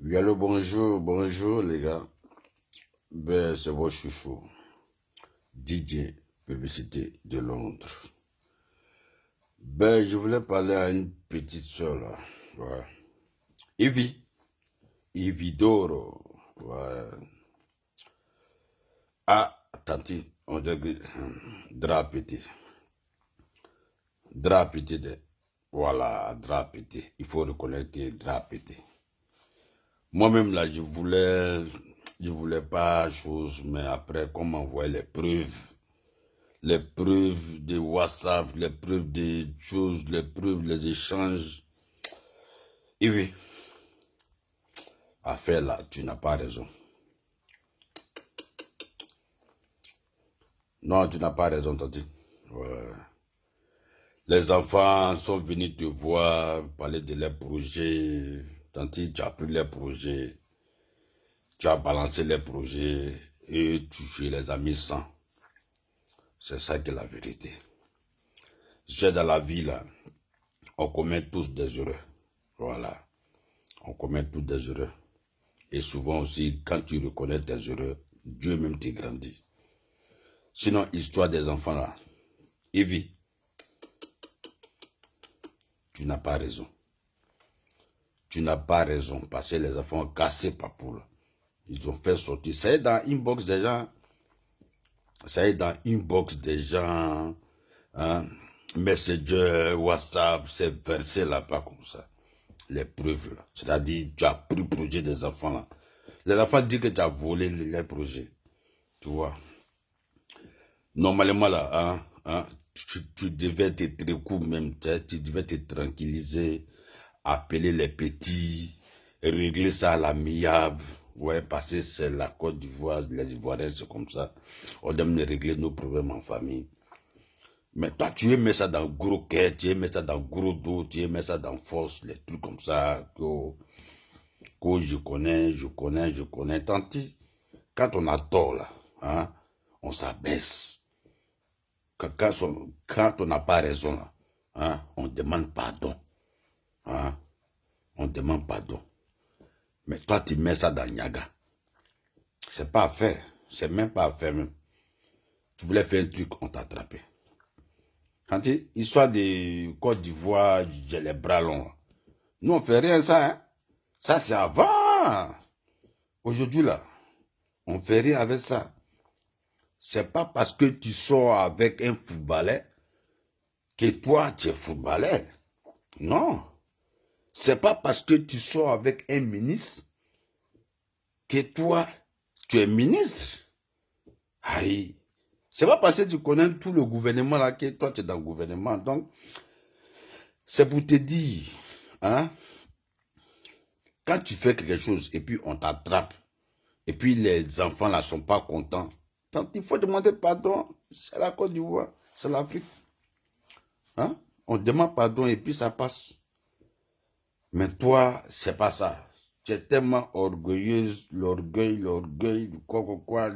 Oui, allô, bonjour, bonjour les gars. Ben, c'est votre chouchou, DJ Publicité de Londres. Ben, je voulais parler à une petite soeur là. Ouais. Evie, Evie Doro. Ouais. Ah, tanti, on dirait que drap pété. Drap pété de. Voilà, drap pété. Il faut reconnaître que drap pété. Moi-même là, je voulais pas chose, mais après, comme m'envoyer les preuves de WhatsApp, les preuves des choses, les preuves, les échanges. Et oui, affaire là, tu n'as pas raison. Non, tu n'as pas raison, Tati. Ouais. Les enfants sont venus te voir, parler de leurs projets. Tanti, tu as pris les projets, tu as balancé les projets et tu les as mis sans. C'est ça qui est la vérité. Je suis dans la vie là, on commet tous des erreurs. Voilà, on commet tous des erreurs. Et souvent aussi, quand tu reconnais tes erreurs, Dieu même te grandit. Sinon, histoire des enfants là, Evie, tu n'as pas raison. Tu n'as pas raison parce que les enfants ont cassé Papoule. Ils ont fait sortir. Ça y est dans inbox des gens. Ça y est dans inbox des gens. Hein, Messenger, WhatsApp, c'est versé là-bas comme ça. Les preuves là. C'est-à-dire, tu as pris le projet des enfants là. Les enfants disent que tu as volé les projets. Tu vois. Normalement, là, tu devais te très court même, tu devais te tranquilliser, appeler les petits, régler ça à l'amiable. Ouais, parce que c'est la Côte d'Ivoire, les Ivoiriens, c'est comme ça. On aime régler nos problèmes en famille. Mais toi, tu aimais ça dans gros cœur, tu aimais ça dans gros dos, tu aimais ça dans force, les trucs comme ça, que je connais. Tant pis, quand on a tort, là, on s'abaisse. Quand on n'a pas raison, là, on demande pardon. Hein, on demande pardon. Mais toi, tu mets ça dans Niaga. C'est pas à faire. C'est même pas à faire même. Tu voulais faire un truc, on t'a attrapé. Quand tu histoire de Côte d'Ivoire, j'ai les bras longs. Nous, on fait rien ça. Hein. Ça, c'est avant. Aujourd'hui, là, on fait rien avec ça. C'est pas parce que tu sors avec un footballeur que toi, tu es footballeur. Non. C'est pas parce que tu sors avec un ministre que toi, tu es ministre. Aïe. C'est pas parce que tu connais tout le gouvernement là que toi, tu es dans le gouvernement. Donc, c'est pour te dire, hein, quand tu fais quelque chose et puis on t'attrape, et puis les enfants là sont pas contents, donc il faut demander pardon. C'est la Côte d'Ivoire, c'est l'Afrique. Hein? On demande pardon et puis ça passe. Mais toi, c'est pas ça. Tu es tellement orgueilleuse, l'orgueil, quoi,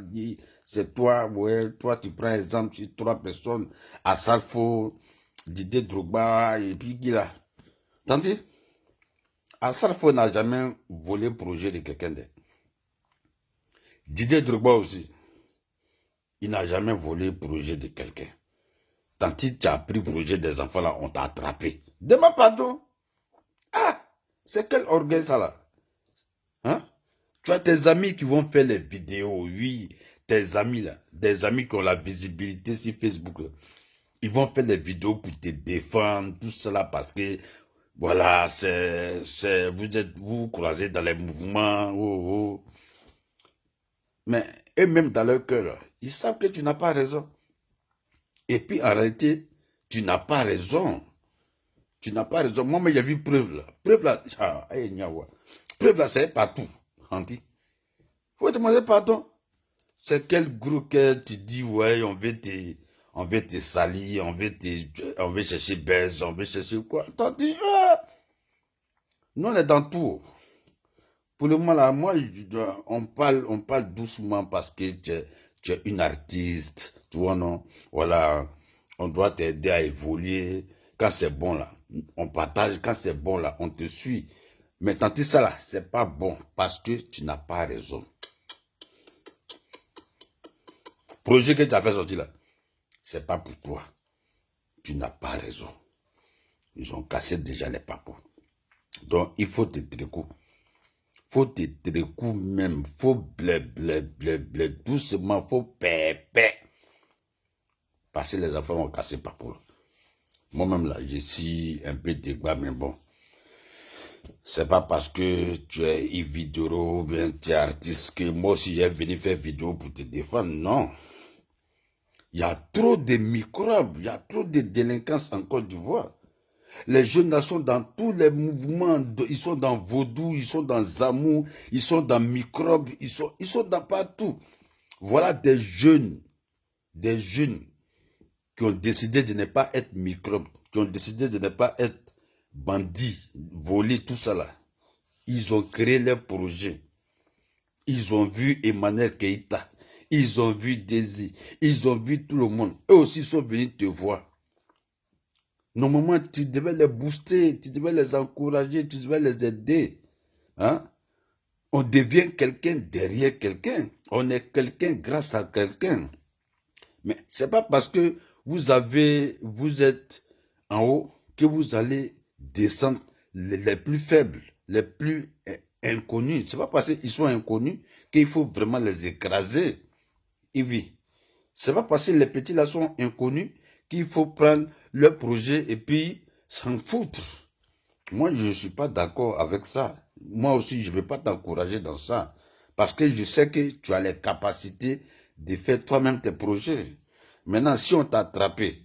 c'est toi, ouais, toi tu prends exemple sur 3 personnes, Assalfo, Didier Drogba, et puis qui là. Tandis, Assalfo n'a jamais volé le projet de quelqu'un d'autre. Didier Drogba aussi, il n'a jamais volé le projet de quelqu'un. Tandis, tu as pris le projet des enfants là, on t'a attrapé. Demande pardon. Ah, c'est quel orgueil ça là? Hein? Tu as tes amis qui vont faire les vidéos, oui, tes amis là, des amis qui ont la visibilité sur Facebook, là. Ils vont faire les vidéos pour te défendre, tout cela parce que, voilà, vous croisez dans les mouvements, oh, oh. Mais eux-mêmes dans leur cœur, là, ils savent que tu n'as pas raison. Et puis en réalité, tu n'as pas raison. Tu n'as pas raison. Moi, mais j'ai vu preuve là. Preuve là, preuve là, c'est partout. Il faut demander pardon. C'est quel groupe que tu dis, ouais, on veut te salir, on veut chercher baisse, on veut chercher quoi. Tandis, nous on est dans tout. Pour le moment là, moi, on parle doucement parce que tu es une artiste, tu vois, non? Voilà, on doit t'aider à évoluer. Quand c'est bon là, on partage. Quand c'est bon là, on te suit. Mais tenter ça là, c'est pas bon parce que tu n'as pas raison. Projet que tu as fait sortir là, c'est pas pour toi. Tu n'as pas raison. Ils ont cassé déjà les papos. Donc, il faut te tricou. Faut te tricou même. Faut blé, doucement. Faut pépé. Parce que les enfants ont cassé papos. Moi-même là, je suis un peu dégoûté, mais bon. C'est pas parce que tu es vidéo ou bien tu es artiste que moi aussi j'ai venu faire vidéo pour te défendre. Non. Il y a trop de microbes, il y a trop de délinquance en Côte d'Ivoire. Les jeunes là sont dans tous les mouvements, ils sont dans Vaudou, ils sont dans Zamou, ils sont dans microbes, ils sont dans partout. Voilà des jeunes qui ont décidé de ne pas être microbes, qui ont décidé de ne pas être bandits, volés, tout ça là. Ils ont créé leur projet. Ils ont vu Emmanuel Keïta. Ils ont vu Désir. Ils ont vu tout le monde. Eux aussi sont venus te voir. Normalement, tu devais les booster, tu devais les encourager, tu devais les aider. Hein? On devient quelqu'un derrière quelqu'un. On est quelqu'un grâce à quelqu'un. Mais ce n'est pas parce que vous êtes en haut que vous allez descendre les plus faibles, les plus inconnus. Ce n'est pas parce qu'ils sont inconnus qu'il faut vraiment les écraser. Yves, c'est pas parce que les petits là sont inconnus qu'il faut prendre leur projet et puis s'en foutre. Moi, je ne suis pas d'accord avec ça. Moi aussi, je ne vais pas t'encourager dans ça. Parce que je sais que tu as les capacités de faire toi-même tes projets. Maintenant, si on t'a attrapé,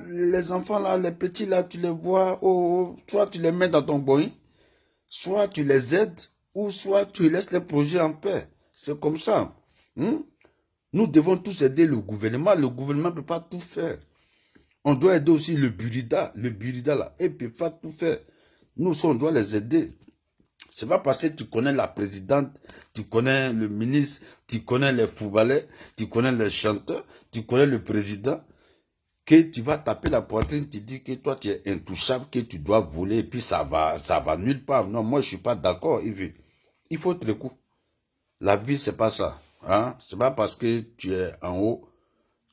les enfants là, les petits là, tu les vois, soit tu les mets dans ton boing, soit tu les aides, ou soit tu laisses les projets en paix. C'est comme ça. Nous devons tous aider le gouvernement. Le gouvernement ne peut pas tout faire. On doit aider aussi le Burida. Le Burida là, il ne peut pas tout faire. Nous aussi, on doit les aider. Ce n'est pas parce que tu connais la présidente, tu connais le ministre, tu connais les footballeurs, tu connais les chanteurs, tu connais le président, que tu vas taper la poitrine, tu dis que toi tu es intouchable, que tu dois voler, et puis ça va nulle part. Non, moi je ne suis pas d'accord, Yves. Il faut te coup. La vie, c'est pas ça. Hein? Ce n'est pas parce que tu es en haut,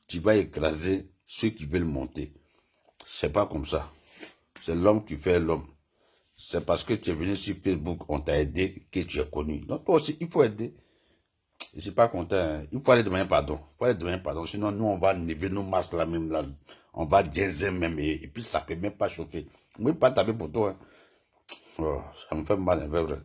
tu vas écraser ceux qui veulent monter. C'est pas comme ça. C'est l'homme qui fait l'homme. C'est parce que tu es venu sur Facebook, on t'a aidé, que tu es connu. Donc toi aussi, il faut aider. Je ne suis pas content. Hein. Il faut aller demander pardon. Il faut aller demander pardon. Sinon, nous, on va lever nos masques là même là. On va jazzer même. Et puis, ça ne peut même pas chauffer. Moi, pas taper pour toi. Hein. Oh, ça me fait mal, c'est vrai.